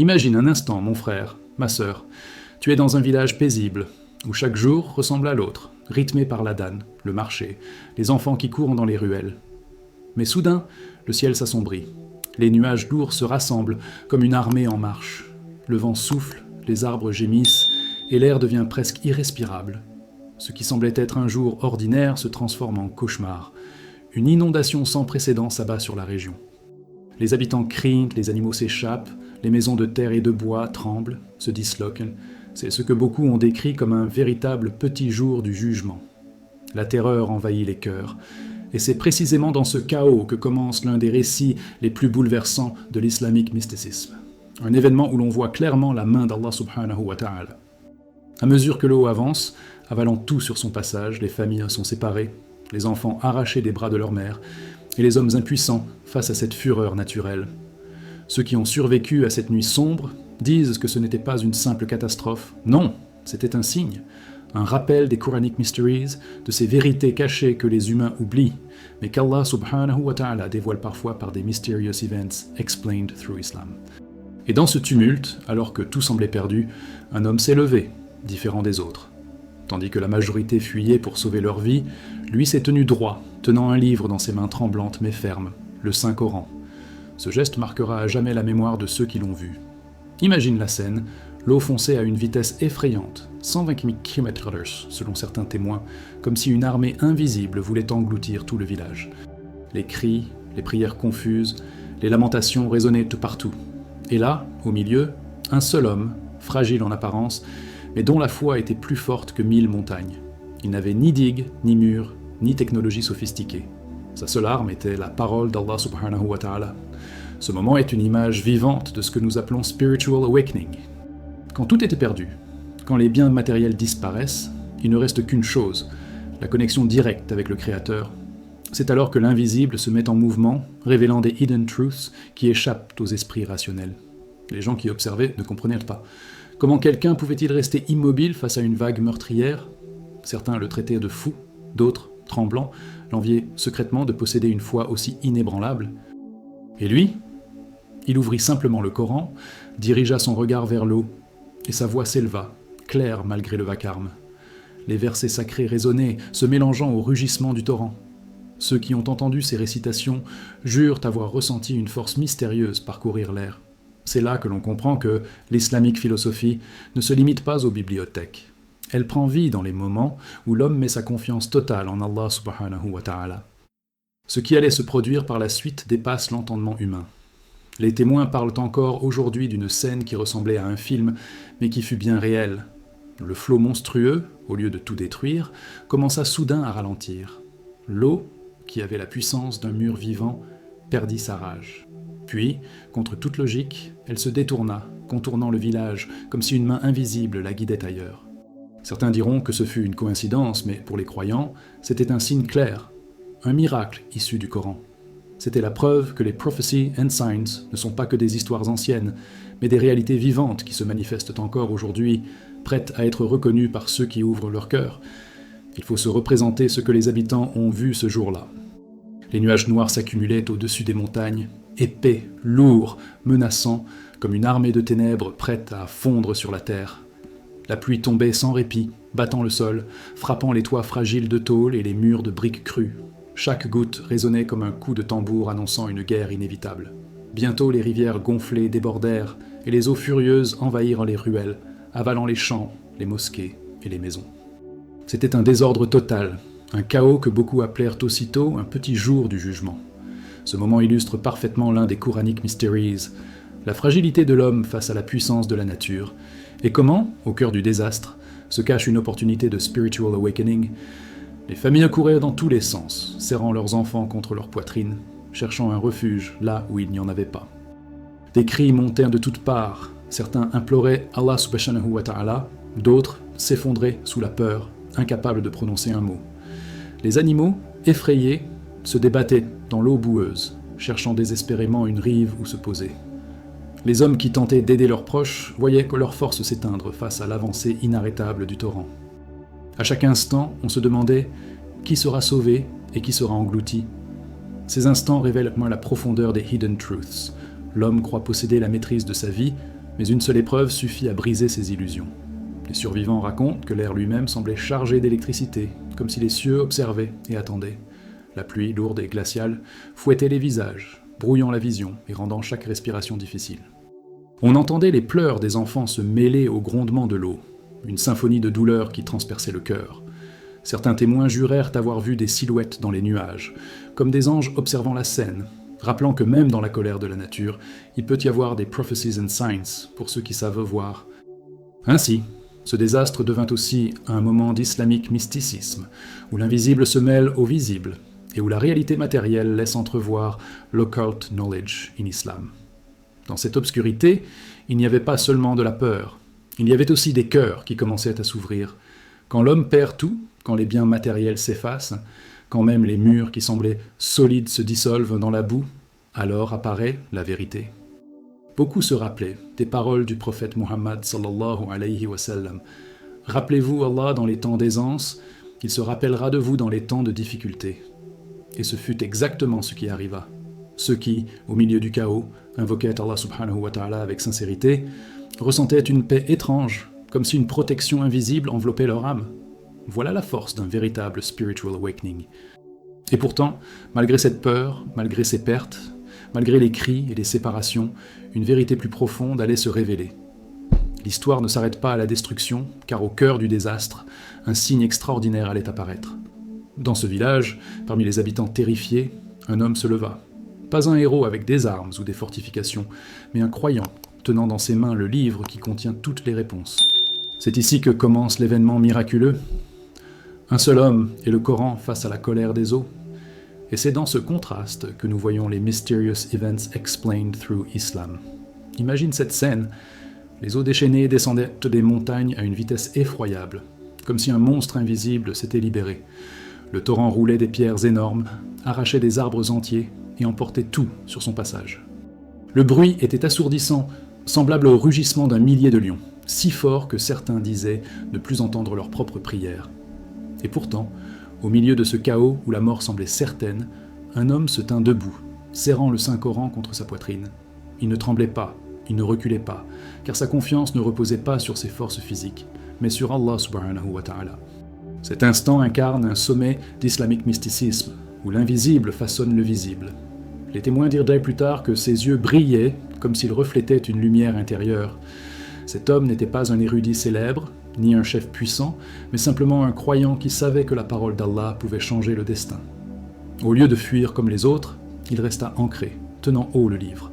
Imagine un instant, mon frère, ma sœur, tu es dans un village paisible, où chaque jour ressemble à l'autre, rythmé par l'adhan, le marché, les enfants qui courent dans les ruelles. Mais soudain, le ciel s'assombrit. Les nuages lourds se rassemblent comme une armée en marche. Le vent souffle, les arbres gémissent, et l'air devient presque irrespirable. Ce qui semblait être un jour ordinaire se transforme en cauchemar. Une inondation sans précédent s'abat sur la région. Les habitants crient, les animaux s'échappent, les maisons de terre et de bois tremblent, se disloquent. C'est ce que beaucoup ont décrit comme un véritable petit jour du jugement. La terreur envahit les cœurs. Et c'est précisément dans ce chaos que commence l'un des récits les plus bouleversants de l'islamique mysticisme. Un événement où l'on voit clairement la main d'Allah subhanahu wa ta'ala. À mesure que l'eau avance, avalant tout sur son passage, les familles sont séparées, les enfants arrachés des bras de leur mère, et les hommes impuissants face à cette fureur naturelle. Ceux qui ont survécu à cette nuit sombre disent que ce n'était pas une simple catastrophe. Non, c'était un signe, un rappel des Quranic Mysteries, de ces vérités cachées que les humains oublient, mais qu'Allah subhanahu wa ta'ala dévoile parfois par des mysterious events explained through Islam. Et dans ce tumulte, alors que tout semblait perdu, un homme s'est levé, différent des autres. Tandis que la majorité fuyait pour sauver leur vie, lui s'est tenu droit, tenant un livre dans ses mains tremblantes mais fermes, le Saint-Coran. Ce geste marquera à jamais la mémoire de ceux qui l'ont vu. Imagine la scène, l'eau fonçait à une vitesse effrayante, 120 km/h selon certains témoins, comme si une armée invisible voulait engloutir tout le village. Les cris, les prières confuses, les lamentations résonnaient de partout. Et là, au milieu, un seul homme, fragile en apparence, mais dont la foi était plus forte que 1000 montagnes. Il n'avait ni digue, ni mur, ni technologie sophistiquée. Sa seule arme était la parole d'Allah subhanahu wa ta'ala. Ce moment est une image vivante de ce que nous appelons spiritual awakening. Quand tout était perdu, quand les biens matériels disparaissent, il ne reste qu'une chose, la connexion directe avec le Créateur. C'est alors que l'invisible se met en mouvement, révélant des hidden truths qui échappent aux esprits rationnels. Les gens qui observaient ne comprenaient pas. Comment quelqu'un pouvait-il rester immobile face à une vague meurtrière ? Certains le traitaient de fou, d'autres, tremblants, l'enviaient secrètement de posséder une foi aussi inébranlable. Et lui ? Il ouvrit simplement le Coran, dirigea son regard vers l'eau, et sa voix s'éleva, claire malgré le vacarme. Les versets sacrés résonnaient, se mélangeant au rugissement du torrent. Ceux qui ont entendu ces récitations jurent avoir ressenti une force mystérieuse parcourir l'air. C'est là que l'on comprend que l'islamique philosophie ne se limite pas aux bibliothèques. Elle prend vie dans les moments où l'homme met sa confiance totale en Allah subhanahu wa ta'ala. Ce qui allait se produire par la suite dépasse l'entendement humain. Les témoins parlent encore aujourd'hui d'une scène qui ressemblait à un film, mais qui fut bien réelle. Le flot monstrueux, au lieu de tout détruire, commença soudain à ralentir. L'eau, qui avait la puissance d'un mur vivant, perdit sa rage. Puis, contre toute logique, elle se détourna, contournant le village, comme si une main invisible la guidait ailleurs. Certains diront que ce fut une coïncidence, mais pour les croyants, c'était un signe clair, un miracle issu du Coran. C'était la preuve que les prophecies and signs ne sont pas que des histoires anciennes, mais des réalités vivantes qui se manifestent encore aujourd'hui, prêtes à être reconnues par ceux qui ouvrent leur cœur. Il faut se représenter ce que les habitants ont vu ce jour-là. Les nuages noirs s'accumulaient au-dessus des montagnes, épais, lourds, menaçants, comme une armée de ténèbres prête à fondre sur la terre. La pluie tombait sans répit, battant le sol, frappant les toits fragiles de tôle et les murs de briques crues. Chaque goutte résonnait comme un coup de tambour annonçant une guerre inévitable. Bientôt les rivières gonflées débordèrent, et les eaux furieuses envahirent les ruelles, avalant les champs, les mosquées et les maisons. C'était un désordre total, un chaos que beaucoup appelèrent aussitôt un petit jour du jugement. Ce moment illustre parfaitement l'un des Quranic Mysteries, la fragilité de l'homme face à la puissance de la nature, et comment, au cœur du désastre, se cache une opportunité de spiritual awakening. Les familles accouraient dans tous les sens, serrant leurs enfants contre leur poitrine, cherchant un refuge là où il n'y en avait pas. Des cris montèrent de toutes parts, certains imploraient Allah subhanahu wa ta'ala, d'autres s'effondraient sous la peur, incapables de prononcer un mot. Les animaux, effrayés, se débattaient dans l'eau boueuse, cherchant désespérément une rive où se poser. Les hommes qui tentaient d'aider leurs proches voyaient que leurs forces s'éteindre face à l'avancée inarrêtable du torrent. À chaque instant, on se demandait qui sera sauvé et qui sera englouti. Ces instants révèlent moins la profondeur des hidden truths. L'homme croit posséder la maîtrise de sa vie, Mais une seule épreuve suffit à briser ces illusions. Les survivants racontent que l'air lui-même semblait chargé d'électricité, comme si les cieux observaient et attendaient. La pluie, lourde et glaciale, fouettait les visages, brouillant la vision et rendant chaque respiration difficile. On entendait les pleurs des enfants se mêler au grondement de l'eau, une symphonie de douleur qui transperçait le cœur. Certains témoins jurèrent avoir vu des silhouettes dans les nuages, comme des anges observant la scène, rappelant que même dans la colère de la nature, il peut y avoir des prophecies and signs pour ceux qui savent voir. Ainsi, ce désastre devint aussi un moment d'islamique mysticisme, où l'invisible se mêle au visible, et où la réalité matérielle laisse entrevoir l'occult knowledge in islam. Dans cette obscurité, il n'y avait pas seulement de la peur, il y avait aussi des cœurs qui commençaient à s'ouvrir. Quand l'homme perd tout, quand les biens matériels s'effacent, quand même les murs qui semblaient solides se dissolvent dans la boue, alors apparaît la vérité. Beaucoup se rappelaient des paroles du prophète Muhammad sallallahu alayhi wa sallam. « Rappelez-vous Allah dans les temps d'aisance, il se rappellera de vous dans les temps de difficulté. » Et ce fut exactement ce qui arriva. Ceux qui, au milieu du chaos, invoquaient Allah subhanahu wa ta'ala avec sincérité, ressentaient une paix étrange, comme si une protection invisible enveloppait leur âme. Voilà la force d'un véritable spiritual awakening. Et pourtant, malgré cette peur, malgré ces pertes, malgré les cris et les séparations, une vérité plus profonde allait se révéler. L'histoire ne s'arrête pas à la destruction, car au cœur du désastre, un signe extraordinaire allait apparaître. Dans ce village, parmi les habitants terrifiés, un homme se leva. Pas un héros avec des armes ou des fortifications, mais un croyant, tenant dans ses mains le livre qui contient toutes les réponses. C'est ici que commence l'événement miraculeux. Un seul homme et le Coran face à la colère des eaux. Et c'est dans ce contraste que nous voyons les Mysterious Events Explained Through Islam. Imagine cette scène. Les eaux déchaînées descendaient des montagnes à une vitesse effroyable, comme si un monstre invisible s'était libéré. Le torrent roulait des pierres énormes, arrachait des arbres entiers et emportait tout sur son passage. Le bruit était assourdissant, semblable au rugissement d'un millier de lions, si fort que certains disaient ne plus entendre leurs propres prières. Et pourtant, au milieu de ce chaos où la mort semblait certaine, un homme se tint debout, serrant le Saint-Coran contre sa poitrine. Il ne tremblait pas, il ne reculait pas, car sa confiance ne reposait pas sur ses forces physiques, mais sur Allah subhanahu wa ta'ala. Cet instant incarne un sommet d'islamique mysticisme, où l'invisible façonne le visible. Les témoins dirent plus tard que ses yeux brillaient comme s'ils reflétaient une lumière intérieure. Cet homme n'était pas un érudit célèbre, ni un chef puissant, mais simplement un croyant qui savait que la parole d'Allah pouvait changer le destin. Au lieu de fuir comme les autres, il resta ancré, tenant haut le livre.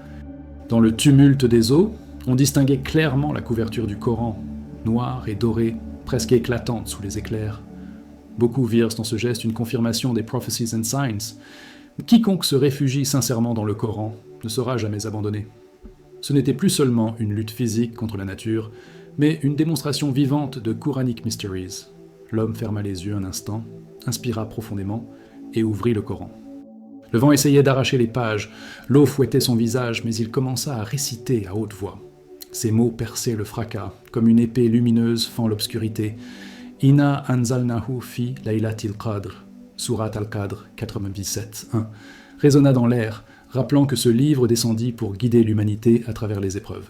Dans le tumulte des eaux, on distinguait clairement la couverture du Coran, noire et dorée, presque éclatante sous les éclairs. Beaucoup virent dans ce geste une confirmation des prophecies and signs. Quiconque se réfugie sincèrement dans le Coran ne sera jamais abandonné. Ce n'était plus seulement une lutte physique contre la nature, mais une démonstration vivante de Quranic Mysteries. L'homme ferma les yeux un instant, inspira profondément et ouvrit le Coran. Le vent essayait d'arracher les pages, l'eau fouettait son visage, mais il commença à réciter à haute voix. Ces mots perçaient le fracas, comme une épée lumineuse fend l'obscurité. « Inna anzalnahu fi laylatil qadr » Surat al-Qadr 97.1 résonna dans l'air, rappelant que ce livre descendit pour guider l'humanité à travers les épreuves.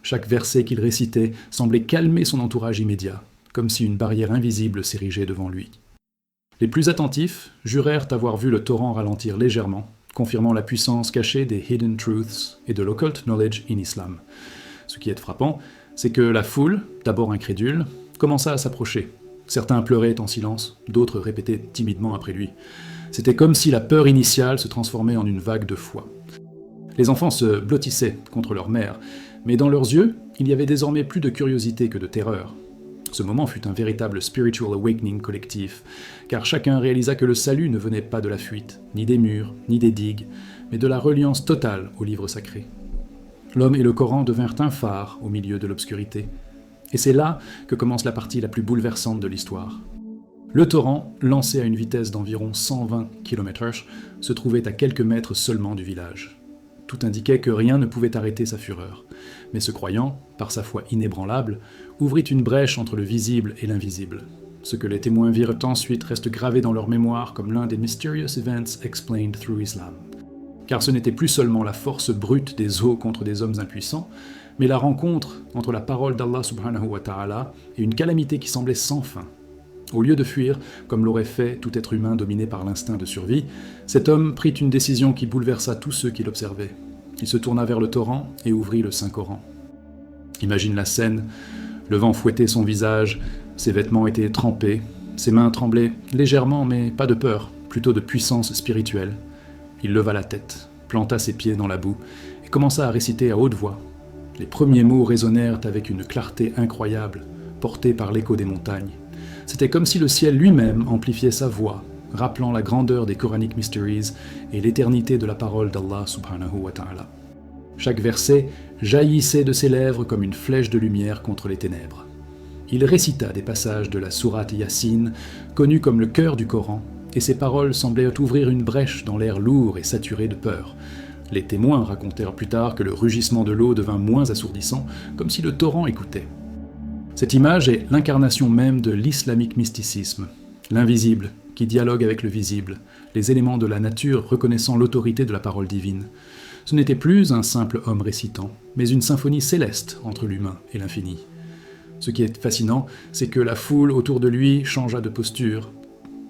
Chaque verset qu'il récitait semblait calmer son entourage immédiat, comme si une barrière invisible s'érigeait devant lui. Les plus attentifs jurèrent avoir vu le torrent ralentir légèrement, confirmant la puissance cachée des Hidden Truths et de l'Occult Knowledge in Islam. Ce qui est frappant, c'est que la foule, d'abord incrédule, commença à s'approcher. Certains pleuraient en silence, d'autres répétaient timidement après lui. C'était comme si la peur initiale se transformait en une vague de foi. Les enfants se blottissaient contre leur mère, mais dans leurs yeux, il y avait désormais plus de curiosité que de terreur. Ce moment fut un véritable spiritual awakening collectif, car chacun réalisa que le salut ne venait pas de la fuite, ni des murs, ni des digues, mais de la reliance totale au livre sacré. L'homme et le Coran devinrent un phare au milieu de l'obscurité. Et c'est là que commence la partie la plus bouleversante de l'histoire. Le torrent, lancé à une vitesse d'environ 120 km/h, se trouvait à quelques mètres seulement du village. Tout indiquait que rien ne pouvait arrêter sa fureur. Mais ce croyant, par sa foi inébranlable, ouvrit une brèche entre le visible et l'invisible. Ce que les témoins virent ensuite reste gravé dans leur mémoire comme l'un des Mysterious Events Explained Through Islam. Car ce n'était plus seulement la force brute des eaux contre des hommes impuissants, Mais la rencontre entre la parole d'Allah subhanahu wa ta'ala et une calamité qui semblait sans fin. Au lieu de fuir, comme l'aurait fait tout être humain dominé par l'instinct de survie, cet homme prit une décision qui bouleversa tous ceux qui l'observaient. Il se tourna vers le torrent et ouvrit le Saint-Coran. Imagine la scène, le vent fouettait son visage, ses vêtements étaient trempés, ses mains tremblaient légèrement mais pas de peur, plutôt de puissance spirituelle. Il leva la tête, planta ses pieds dans la boue et commença à réciter à haute voix. Les premiers mots résonnèrent avec une clarté incroyable, portés par l'écho des montagnes. C'était comme si le ciel lui-même amplifiait sa voix, rappelant la grandeur des Quranic Mysteries et l'éternité de la parole d'Allah subhanahu wa ta'ala. Chaque verset jaillissait de ses lèvres comme une flèche de lumière contre les ténèbres. Il récita des passages de la sourate Yassine, connue comme le cœur du Coran, et ses paroles semblaient ouvrir une brèche dans l'air lourd et saturé de peur. Les témoins racontèrent plus tard que le rugissement de l'eau devint moins assourdissant, comme si le torrent écoutait. Cette image est l'incarnation même de l'islamique mysticisme, l'invisible qui dialogue avec le visible, les éléments de la nature reconnaissant l'autorité de la parole divine. Ce n'était plus un simple homme récitant, mais une symphonie céleste entre l'humain et l'infini. Ce qui est fascinant, c'est que la foule autour de lui changea de posture.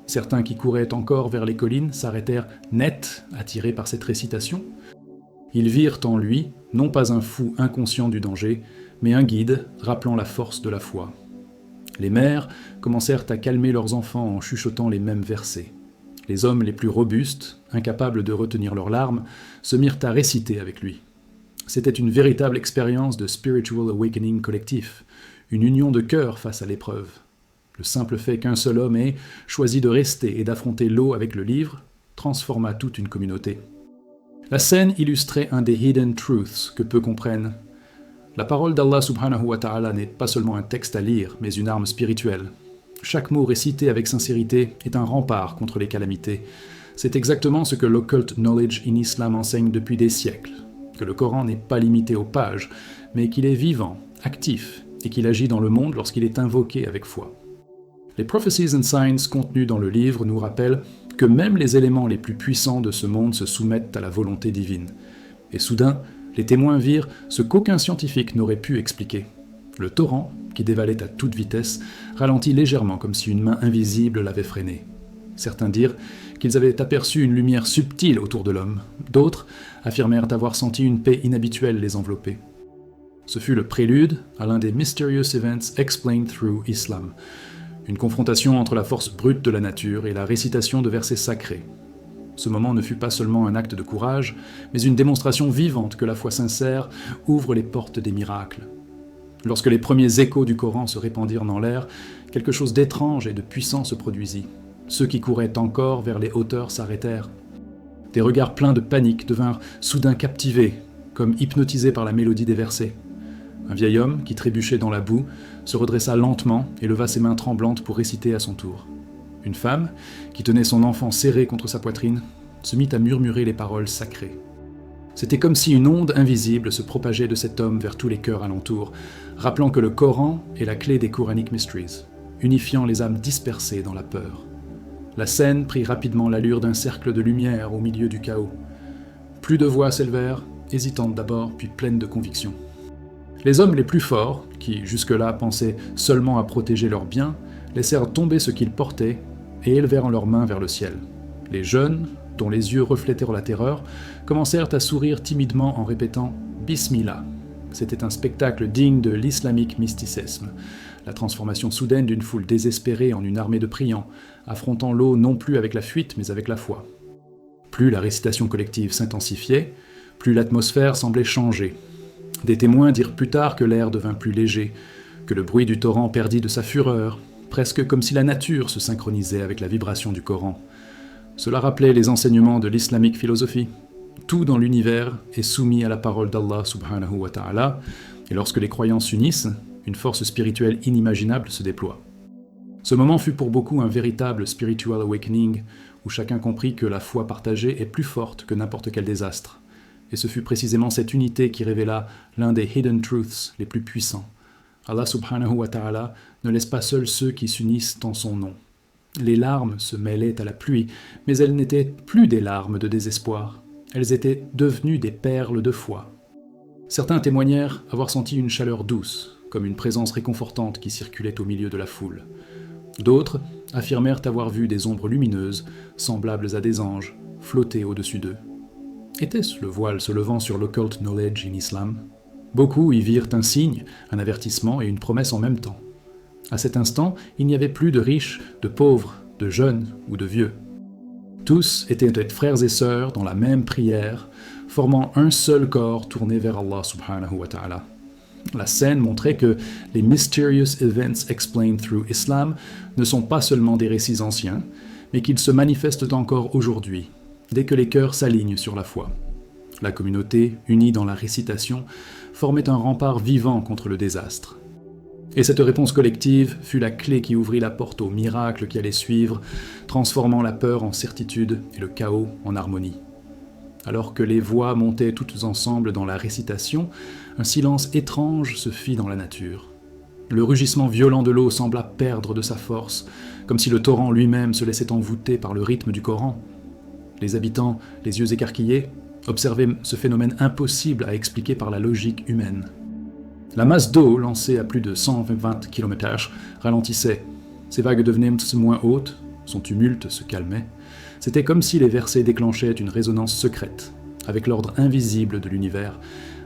Certains qui couraient encore vers les collines s'arrêtèrent net, attirés par cette récitation. Ils virent en lui, non pas un fou inconscient du danger, mais un guide rappelant la force de la foi. Les mères commencèrent à calmer leurs enfants en chuchotant les mêmes versets. Les hommes les plus robustes, incapables de retenir leurs larmes, se mirent à réciter avec lui. C'était une véritable expérience de spiritual awakening collectif, une union de cœur face à l'épreuve. Le simple fait qu'un seul homme ait choisi de rester et d'affronter l'eau avec le livre transforma toute une communauté. La scène illustrait un des hidden truths que peu comprennent. La parole d'Allah subhanahu wa ta'ala n'est pas seulement un texte à lire, mais une arme spirituelle. Chaque mot récité avec sincérité est un rempart contre les calamités. C'est exactement ce que l'occult knowledge in Islam enseigne depuis des siècles, que le Coran n'est pas limité aux pages, mais qu'il est vivant, actif, et qu'il agit dans le monde lorsqu'il est invoqué avec foi. Les prophecies and signs contenus dans le livre nous rappellent que même les éléments les plus puissants de ce monde se soumettent à la volonté divine. Et soudain, les témoins virent ce qu'aucun scientifique n'aurait pu expliquer. Le torrent, qui dévalait à toute vitesse, ralentit légèrement comme si une main invisible l'avait freiné. Certains dirent qu'ils avaient aperçu une lumière subtile autour de l'homme. D'autres affirmèrent avoir senti une paix inhabituelle les envelopper. Ce fut le prélude à l'un des Mysterious Events Explained Through Islam, une confrontation entre la force brute de la nature et la récitation de versets sacrés. Ce moment ne fut pas seulement un acte de courage, mais une démonstration vivante que la foi sincère ouvre les portes des miracles. Lorsque les premiers échos du Coran se répandirent dans l'air, quelque chose d'étrange et de puissant se produisit. Ceux qui couraient encore vers les hauteurs s'arrêtèrent. Des regards pleins de panique devinrent soudain captivés, comme hypnotisés par la mélodie des versets. Un vieil homme, qui trébuchait dans la boue, se redressa lentement et leva ses mains tremblantes pour réciter à son tour. Une femme, qui tenait son enfant serré contre sa poitrine, se mit à murmurer les paroles sacrées. C'était comme si une onde invisible se propageait de cet homme vers tous les cœurs alentours, rappelant que le Coran est la clé des Quranic Mysteries, unifiant les âmes dispersées dans la peur. La scène prit rapidement l'allure d'un cercle de lumière au milieu du chaos. Plus de voix s'élevèrent, hésitantes d'abord, puis pleines de conviction. Les hommes les plus forts, qui jusque-là pensaient seulement à protéger leurs biens, laissèrent tomber ce qu'ils portaient et élevèrent leurs mains vers le ciel. Les jeunes, dont les yeux reflétèrent la terreur, commencèrent à sourire timidement en répétant « Bismillah ». C'était un spectacle digne de l'islamique mysticisme, la transformation soudaine d'une foule désespérée en une armée de priants, affrontant l'eau non plus avec la fuite mais avec la foi. Plus la récitation collective s'intensifiait, plus l'atmosphère semblait changer. Des témoins dirent plus tard que l'air devint plus léger, que le bruit du torrent perdit de sa fureur, presque comme si la nature se synchronisait avec la vibration du Coran. Cela rappelait les enseignements de l'islamique philosophie. Tout dans l'univers est soumis à la parole d'Allah subhanahu wa ta'ala, et lorsque les croyants s'unissent, une force spirituelle inimaginable se déploie. Ce moment fut pour beaucoup un véritable spiritual awakening, où chacun comprit que la foi partagée est plus forte que n'importe quel désastre. Et ce fut précisément cette unité qui révéla l'un des hidden truths les plus puissants. Allah subhanahu wa ta'ala ne laisse pas seuls ceux qui s'unissent en son nom. Les larmes se mêlaient à la pluie, mais elles n'étaient plus des larmes de désespoir. Elles étaient devenues des perles de foi. Certains témoignèrent avoir senti une chaleur douce, comme une présence réconfortante qui circulait au milieu de la foule. D'autres affirmèrent avoir vu des ombres lumineuses, semblables à des anges, flotter au-dessus d'eux. Était-ce le voile se levant sur l'occult knowledge in Islam ? Beaucoup y virent un signe, un avertissement et une promesse en même temps. À cet instant, il n'y avait plus de riches, de pauvres, de jeunes ou de vieux. Tous étaient frères et sœurs dans la même prière, formant un seul corps tourné vers Allah subhanahu wa ta'ala. La scène montrait que les mysterious events explained through Islam ne sont pas seulement des récits anciens, mais qu'ils se manifestent encore aujourd'hui, dès que les cœurs s'alignent sur la foi. La communauté, unie dans la récitation, formait un rempart vivant contre le désastre. Et cette réponse collective fut la clé qui ouvrit la porte au miracle qui allait suivre, transformant la peur en certitude et le chaos en harmonie. Alors que les voix montaient toutes ensemble dans la récitation, un silence étrange se fit dans la nature. Le rugissement violent de l'eau sembla perdre de sa force, comme si le torrent lui-même se laissait envoûter par le rythme du Coran. Les habitants, les yeux écarquillés, observaient ce phénomène impossible à expliquer par la logique humaine. La masse d'eau, lancée à plus de 120 km/h, ralentissait. Ses vagues devenaient moins hautes, son tumulte se calmait. C'était comme si les versets déclenchaient une résonance secrète, avec l'ordre invisible de l'univers,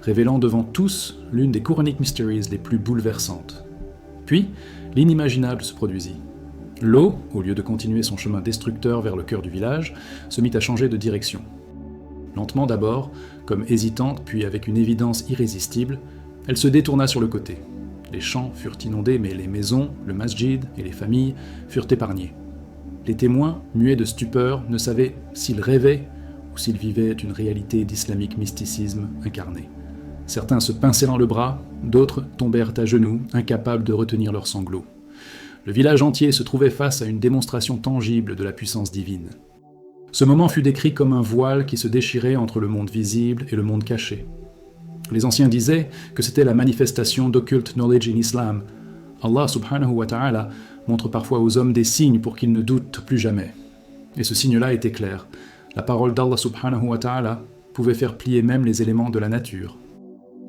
révélant devant tous l'une des Quranic Mysteries les plus bouleversantes. Puis, l'inimaginable se produisit. L'eau, au lieu de continuer son chemin destructeur vers le cœur du village, se mit à changer de direction. Lentement d'abord, comme hésitante, puis avec une évidence irrésistible, elle se détourna sur le côté. Les champs furent inondés, mais les maisons, le masjid et les familles furent épargnés. Les témoins, muets de stupeur, ne savaient s'ils rêvaient ou s'ils vivaient une réalité d'islamique mysticisme incarné. Certains se pinçaient dans le bras, d'autres tombèrent à genoux, incapables de retenir leurs sanglots. Le village entier se trouvait face à une démonstration tangible de la puissance divine. Ce moment fut décrit comme un voile qui se déchirait entre le monde visible et le monde caché. Les anciens disaient que c'était la manifestation d'occulte knowledge in Islam. Allah subhanahu wa ta'ala montre parfois aux hommes des signes pour qu'ils ne doutent plus jamais. Et ce signe-là était clair. La parole d'Allah subhanahu wa ta'ala pouvait faire plier même les éléments de la nature.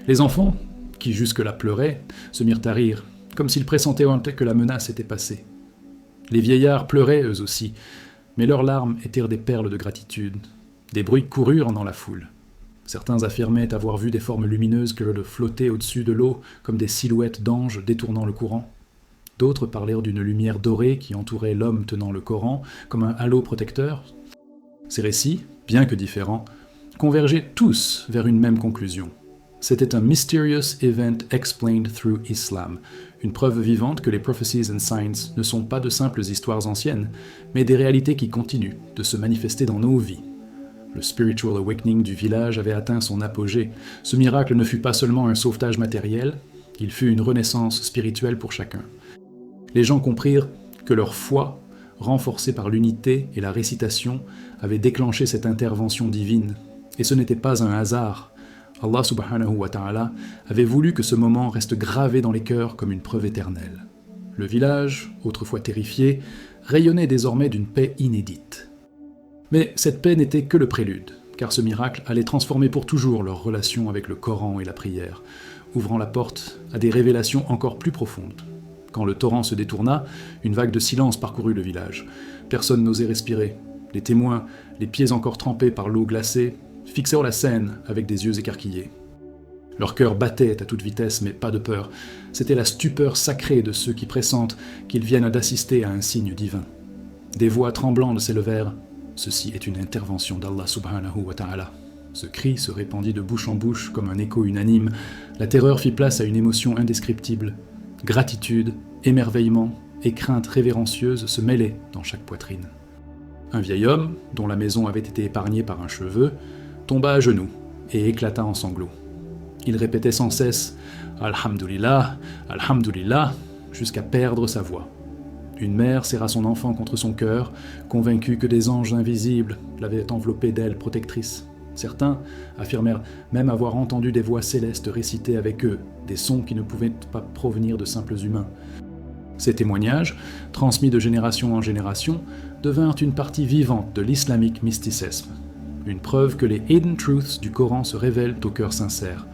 Les enfants, qui jusque-là pleuraient, se mirent à rire, comme s'ils pressentaient que la menace était passée. Les vieillards pleuraient eux aussi, mais leurs larmes étaient des perles de gratitude. Des bruits coururent dans la foule. Certains affirmaient avoir vu des formes lumineuses que flottaient au-dessus de l'eau comme des silhouettes d'anges détournant le courant. D'autres parlèrent d'une lumière dorée qui entourait l'homme tenant le Coran comme un halo protecteur. Ces récits, bien que différents, convergeaient tous vers une même conclusion. C'était un mysterious event explained through Islam, une preuve vivante que les prophecies and signs ne sont pas de simples histoires anciennes, mais des réalités qui continuent de se manifester dans nos vies. Le spiritual awakening du village avait atteint son apogée. Ce miracle ne fut pas seulement un sauvetage matériel, il fut une renaissance spirituelle pour chacun. Les gens comprirent que leur foi, renforcée par l'unité et la récitation, avait déclenché cette intervention divine. Et ce n'était pas un hasard. Allah subhanahu wa ta'ala avait voulu que ce moment reste gravé dans les cœurs comme une preuve éternelle. Le village, autrefois terrifié, rayonnait désormais d'une paix inédite. Mais cette paix n'était que le prélude, car ce miracle allait transformer pour toujours leur relation avec le Coran et la prière, ouvrant la porte à des révélations encore plus profondes. Quand le torrent se détourna, une vague de silence parcourut le village. Personne n'osait respirer. Les témoins, les pieds encore trempés par l'eau glacée, fixèrent la scène avec des yeux écarquillés. Leur cœur battait à toute vitesse, mais pas de peur. C'était la stupeur sacrée de ceux qui pressentent qu'ils viennent d'assister à un signe divin. Des voix tremblantes s'élevèrent. Ceci est une intervention d'Allah subhanahu wa ta'ala. Ce cri se répandit de bouche en bouche comme un écho unanime. La terreur fit place à une émotion indescriptible. Gratitude, émerveillement et crainte révérencieuse se mêlaient dans chaque poitrine. Un vieil homme, dont la maison avait été épargnée par un cheveu, tomba à genoux et éclata en sanglots. Il répétait sans cesse « Alhamdulillah, Alhamdulillah » jusqu'à perdre sa voix. Une mère serra son enfant contre son cœur, convaincue que des anges invisibles l'avaient enveloppé d'ailes protectrices. Certains affirmèrent même avoir entendu des voix célestes réciter avec eux, des sons qui ne pouvaient pas provenir de simples humains. Ces témoignages, transmis de génération en génération, devinrent une partie vivante de l'islamique mysticisme, une preuve que les hidden truths du Coran se révèlent au cœur sincère.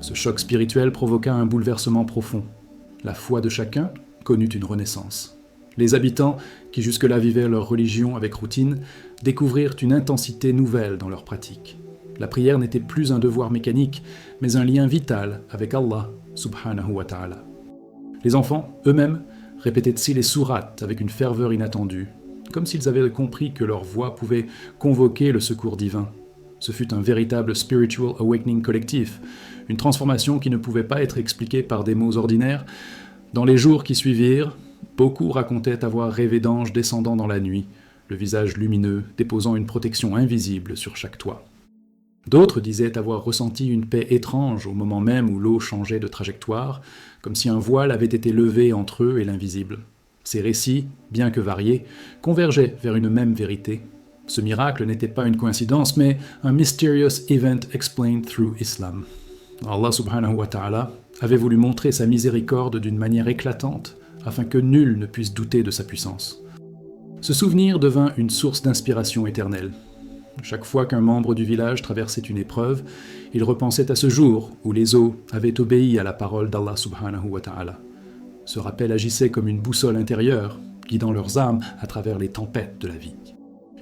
Ce choc spirituel provoqua un bouleversement profond. La foi de chacun connut une renaissance. Les habitants, qui jusque-là vivaient leur religion avec routine, découvrirent une intensité nouvelle dans leur pratique. La prière n'était plus un devoir mécanique, mais un lien vital avec Allah subhanahu wa ta'ala. Les enfants, eux-mêmes, répétaient-ils les sourates avec une ferveur inattendue, comme s'ils avaient compris que leur voix pouvait convoquer le secours divin. Ce fut un véritable spiritual awakening collectif, une transformation qui ne pouvait pas être expliquée par des mots ordinaires. Dans les jours qui suivirent, beaucoup racontaient avoir rêvé d'anges descendant dans la nuit, le visage lumineux déposant une protection invisible sur chaque toit. D'autres disaient avoir ressenti une paix étrange au moment même où l'eau changeait de trajectoire, comme si un voile avait été levé entre eux et l'invisible. Ces récits, bien que variés, convergeaient vers une même vérité. Ce miracle n'était pas une coïncidence, mais un mysterious event explained through Islam. Allah subhanahu wa ta'ala avait voulu montrer sa miséricorde d'une manière éclatante, afin que nul ne puisse douter de sa puissance. Ce souvenir devint une source d'inspiration éternelle. Chaque fois qu'un membre du village traversait une épreuve, il repensait à ce jour où les eaux avaient obéi à la parole d'Allah subhanahu wa ta'ala. Ce rappel agissait comme une boussole intérieure, guidant leurs âmes à travers les tempêtes de la vie.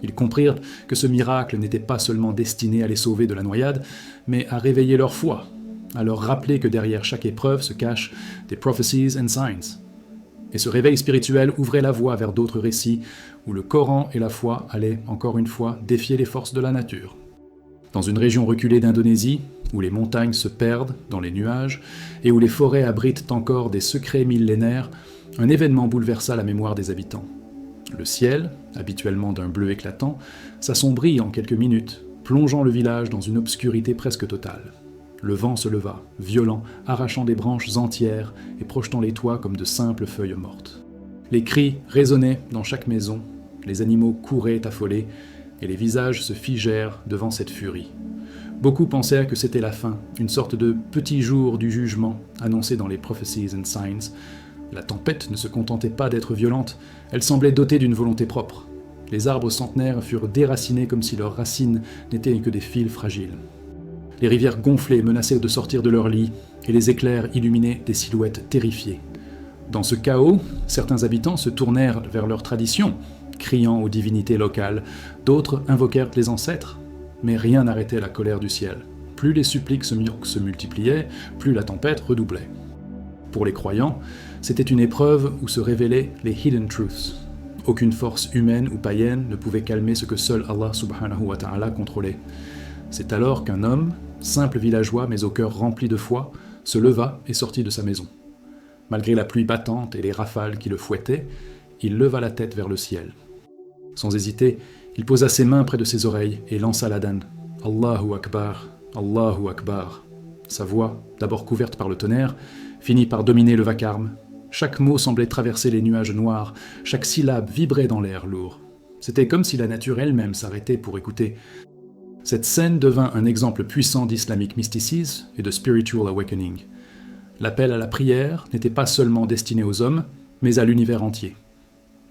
Ils comprirent que ce miracle n'était pas seulement destiné à les sauver de la noyade, mais à réveiller leur foi, à leur rappeler que derrière chaque épreuve se cachent des prophecies and signs. Et ce réveil spirituel ouvrait la voie vers d'autres récits où le Coran et la foi allaient, encore une fois, défier les forces de la nature. Dans une région reculée d'Indonésie, où les montagnes se perdent dans les nuages et où les forêts abritent encore des secrets millénaires, un événement bouleversa la mémoire des habitants. Le ciel, habituellement d'un bleu éclatant, s'assombrit en quelques minutes, plongeant le village dans une obscurité presque totale. Le vent se leva, violent, arrachant des branches entières et projetant les toits comme de simples feuilles mortes. Les cris résonnaient dans chaque maison, les animaux couraient affolés, et les visages se figèrent devant cette furie. Beaucoup pensèrent que c'était la fin, une sorte de petit jour du jugement annoncé dans les prophecies and signs. La tempête ne se contentait pas d'être violente, elle semblait dotée d'une volonté propre. Les arbres centenaires furent déracinés comme si leurs racines n'étaient que des fils fragiles. Les rivières gonflées menaçaient de sortir de leur lit, et les éclairs illuminaient des silhouettes terrifiées. Dans ce chaos, certains habitants se tournèrent vers leurs traditions, criant aux divinités locales, d'autres invoquèrent les ancêtres, mais rien n'arrêtait la colère du ciel. Plus les suppliques se multipliaient, plus la tempête redoublait. Pour les croyants, c'était une épreuve où se révélaient les hidden truths. Aucune force humaine ou païenne ne pouvait calmer ce que seul Allah subhanahu wa ta'ala contrôlait. C'est alors qu'un homme, simple villageois mais au cœur rempli de foi, se leva et sortit de sa maison. Malgré la pluie battante et les rafales qui le fouettaient, il leva la tête vers le ciel. Sans hésiter, il posa ses mains près de ses oreilles et lança l'adhan. « Allahu Akbar, Allahu Akbar ». Sa voix, d'abord couverte par le tonnerre, finit par dominer le vacarme. Chaque mot semblait traverser les nuages noirs, chaque syllabe vibrait dans l'air lourd. C'était comme si la nature elle-même s'arrêtait pour écouter. Cette scène devint un exemple puissant d'islamic mysticisme et de spiritual awakening. L'appel à la prière n'était pas seulement destiné aux hommes, mais à l'univers entier.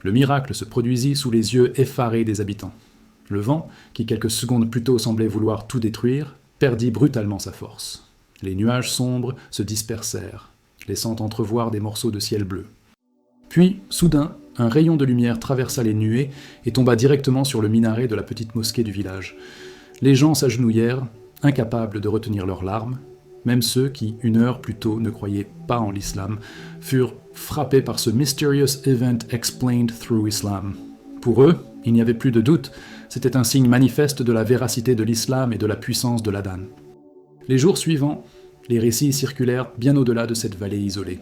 Le miracle se produisit sous les yeux effarés des habitants. Le vent, qui quelques secondes plus tôt semblait vouloir tout détruire, perdit brutalement sa force. Les nuages sombres se dispersèrent, laissant entrevoir des morceaux de ciel bleu. Puis, soudain, un rayon de lumière traversa les nuées et tomba directement sur le minaret de la petite mosquée du village. Les gens s'agenouillèrent, incapables de retenir leurs larmes. Même ceux qui, une heure plus tôt, ne croyaient pas en l'islam, furent frappés par ce mysterious event explained through Islam. Pour eux, il n'y avait plus de doute, c'était un signe manifeste de la véracité de l'islam et de la puissance de l'adhan. Les jours suivants, les récits circulèrent bien au-delà de cette vallée isolée.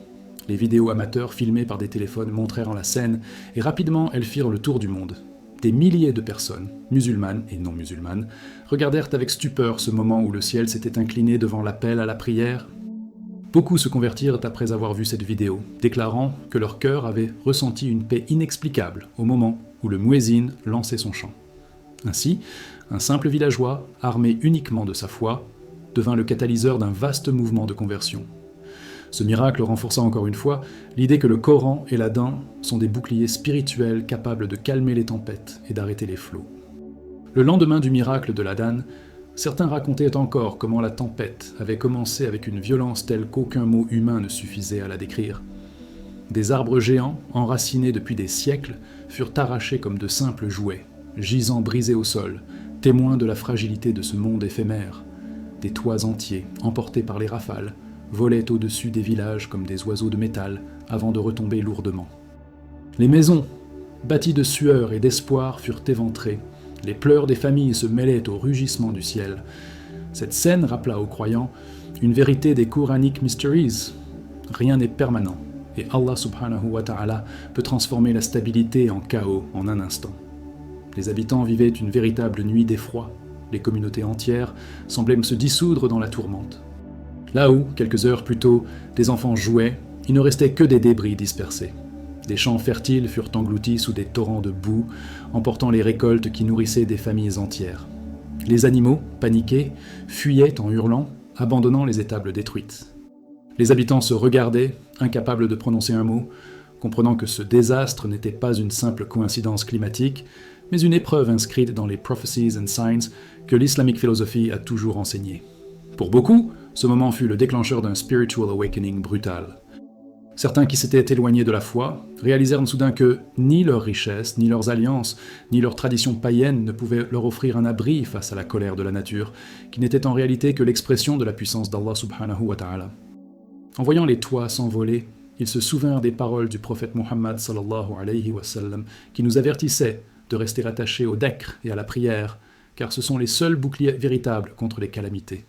Les vidéos amateurs filmées par des téléphones montrèrent la scène, et rapidement elles firent le tour du monde. Des milliers de personnes, musulmanes et non musulmanes, regardèrent avec stupeur ce moment où le ciel s'était incliné devant l'appel à la prière. Beaucoup se convertirent après avoir vu cette vidéo, déclarant que leur cœur avait ressenti une paix inexplicable au moment où le muezzin lançait son chant. Ainsi, un simple villageois, armé uniquement de sa foi, devint le catalyseur d'un vaste mouvement de conversion. Ce miracle renforça encore une fois l'idée que le Coran et l'adhan sont des boucliers spirituels capables de calmer les tempêtes et d'arrêter les flots. Le lendemain du miracle de l'adhan, Certains racontaient encore comment la tempête avait commencé avec une violence telle qu'aucun mot humain ne suffisait à la décrire. Des arbres géants, enracinés depuis des siècles, furent arrachés comme de simples jouets, gisant brisés au sol, témoins de la fragilité de ce monde éphémère. Des toits entiers, emportés par les rafales, volaient au-dessus des villages comme des oiseaux de métal avant de retomber lourdement. Les maisons, bâties de sueur et d'espoir, furent éventrées. Les pleurs des familles se mêlaient au rugissement du ciel. Cette scène rappela aux croyants une vérité des Quranic Mysteries. Rien n'est permanent, et Allah subhanahu wa ta'ala peut transformer la stabilité en chaos en un instant. Les habitants vivaient une véritable nuit d'effroi. Les communautés entières semblaient se dissoudre dans la tourmente. Là où, quelques heures plus tôt, des enfants jouaient, il ne restait que des débris dispersés. Des champs fertiles furent engloutis sous des torrents de boue, emportant les récoltes qui nourrissaient des familles entières. Les animaux, paniqués, fuyaient en hurlant, abandonnant les étables détruites. Les habitants se regardaient, incapables de prononcer un mot, comprenant que ce désastre n'était pas une simple coïncidence climatique, mais une épreuve inscrite dans les Prophecies and Signs que l'Islamic Philosophy a toujours enseigné. Pour beaucoup, ce moment fut le déclencheur d'un spiritual awakening brutal. Certains qui s'étaient éloignés de la foi réalisèrent soudain que ni leurs richesses, ni leurs alliances, ni leurs traditions païennes ne pouvaient leur offrir un abri face à la colère de la nature, qui n'était en réalité que l'expression de la puissance d'Allah subhanahu wa ta'ala. En voyant les toits s'envoler, ils se souvinrent des paroles du prophète Muhammad sallallahu alayhi wa sallam, qui nous avertissait de rester attachés au dhikr et à la prière, car ce sont les seuls boucliers véritables contre les calamités.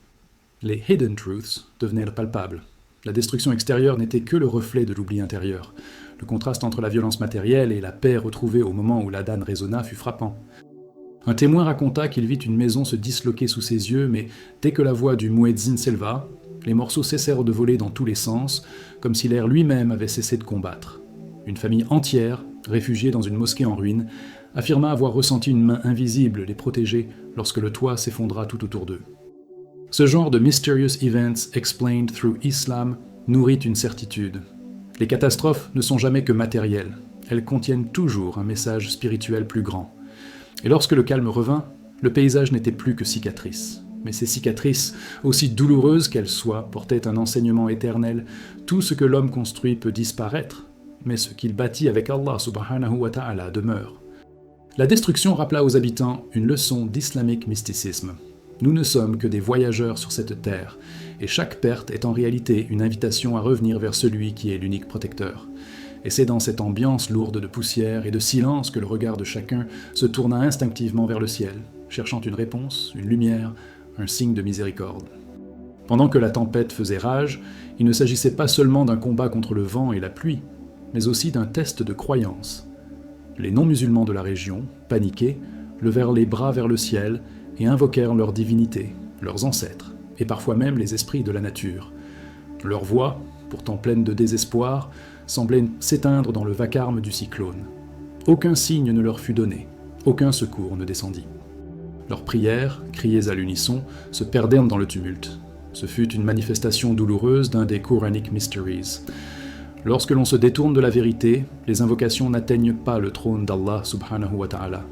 Les hidden truths devenaient palpables. La destruction extérieure n'était que le reflet de l'oubli intérieur. Le contraste entre la violence matérielle et la paix retrouvée au moment où l'adhan résonna fut frappant. Un témoin raconta qu'il vit une maison se disloquer sous ses yeux, mais dès que la voix du muezzin s'éleva, les morceaux cessèrent de voler dans tous les sens, comme si l'air lui-même avait cessé de combattre. Une famille entière, réfugiée dans une mosquée en ruine, affirma avoir ressenti une main invisible les protéger lorsque le toit s'effondra tout autour d'eux. Ce genre de mysterious events explained through Islam nourrit une certitude. Les catastrophes ne sont jamais que matérielles, elles contiennent toujours un message spirituel plus grand. Et lorsque le calme revint, le paysage n'était plus que cicatrices. Mais ces cicatrices, aussi douloureuses qu'elles soient, portaient un enseignement éternel. Tout ce que l'homme construit peut disparaître, mais ce qu'il bâtit avec Allah subhanahu wa ta'ala demeure. La destruction rappela aux habitants une leçon d'islamique mysticisme. Nous ne sommes que des voyageurs sur cette terre, et chaque perte est en réalité une invitation à revenir vers celui qui est l'unique protecteur. Et c'est dans cette ambiance lourde de poussière et de silence que le regard de chacun se tourna instinctivement vers le ciel, cherchant une réponse, une lumière, un signe de miséricorde. Pendant que la tempête faisait rage, il ne s'agissait pas seulement d'un combat contre le vent et la pluie, mais aussi d'un test de croyance. Les non-musulmans de la région, paniqués, levèrent les bras vers le ciel et invoquèrent leurs divinités, leurs ancêtres, et parfois même les esprits de la nature. Leur voix, pourtant pleine de désespoir, semblait s'éteindre dans le vacarme du cyclone. Aucun signe ne leur fut donné, aucun secours ne descendit. Leurs prières, criées à l'unisson, se perdèrent dans le tumulte. Ce fut une manifestation douloureuse d'un des Quranic Mysteries. Lorsque l'on se détourne de la vérité, les invocations n'atteignent pas le trône d'Allah subhanahu wa ta'ala.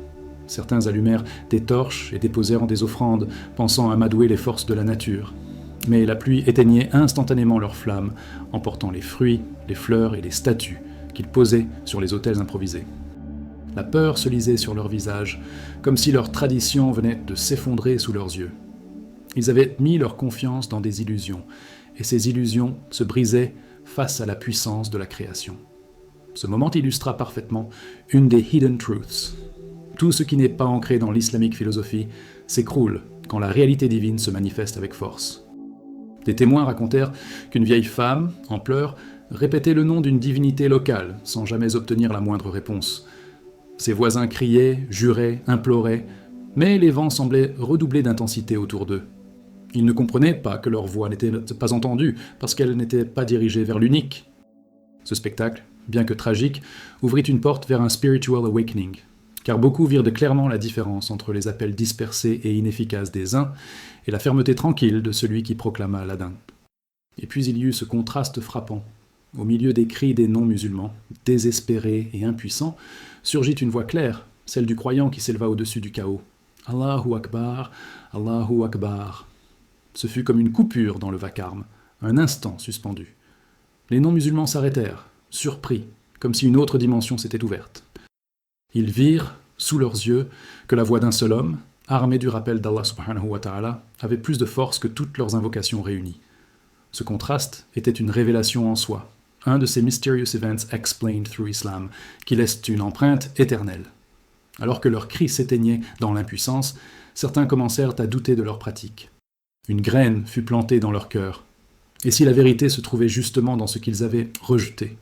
Certains allumèrent des torches et déposèrent des offrandes, pensant amadouer les forces de la nature. Mais la pluie éteignait instantanément leurs flammes, emportant les fruits, les fleurs et les statues qu'ils posaient sur les autels improvisés. La peur se lisait sur leurs visages, comme si leur tradition venait de s'effondrer sous leurs yeux. Ils avaient mis leur confiance dans des illusions, et ces illusions se brisaient face à la puissance de la création. Ce moment illustra parfaitement une des hidden truths. Tout ce qui n'est pas ancré dans l'islamique philosophie s'écroule quand la réalité divine se manifeste avec force. Des témoins racontèrent qu'une vieille femme, en pleurs, répétait le nom d'une divinité locale, sans jamais obtenir la moindre réponse. Ses voisins criaient, juraient, imploraient, mais les vents semblaient redoubler d'intensité autour d'eux. Ils ne comprenaient pas que leur voix n'était pas entendue, parce qu'elle n'était pas dirigée vers l'unique. Ce spectacle, bien que tragique, ouvrit une porte vers un spiritual awakening, car beaucoup virent clairement la différence entre les appels dispersés et inefficaces des uns et la fermeté tranquille de celui qui proclama l'adhan. Et puis il y eut ce contraste frappant. Au milieu des cris des non-musulmans, désespérés et impuissants, surgit une voix claire, celle du croyant qui s'éleva au-dessus du chaos. Allahu Akbar, Allahu Akbar. Ce fut comme une coupure dans le vacarme, un instant suspendu. Les non-musulmans s'arrêtèrent, surpris, comme si une autre dimension s'était ouverte. Ils virent, sous leurs yeux, que la voix d'un seul homme, armé du rappel d'Allah subhanahu wa ta'ala, avait plus de force que toutes leurs invocations réunies. Ce contraste était une révélation en soi, un de ces mysterious events explained through Islam, qui laissent une empreinte éternelle. Alors que leurs cris s'éteignaient dans l'impuissance, certains commencèrent à douter de leur pratique. Une graine fut plantée dans leur cœur. Et si la vérité se trouvait justement dans ce qu'ils avaient rejeté?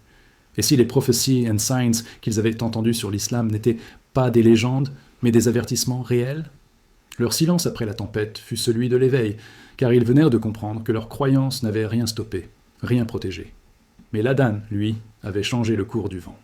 Et si les prophéties and signs qu'ils avaient entendues sur l'islam n'étaient pas des légendes, mais des avertissements réels? Leur silence après la tempête fut celui de l'éveil, car ils venèrent de comprendre que leur croyance n'avait rien stoppé, rien protégé. Mais l'Adhan, lui, avait changé le cours du vent.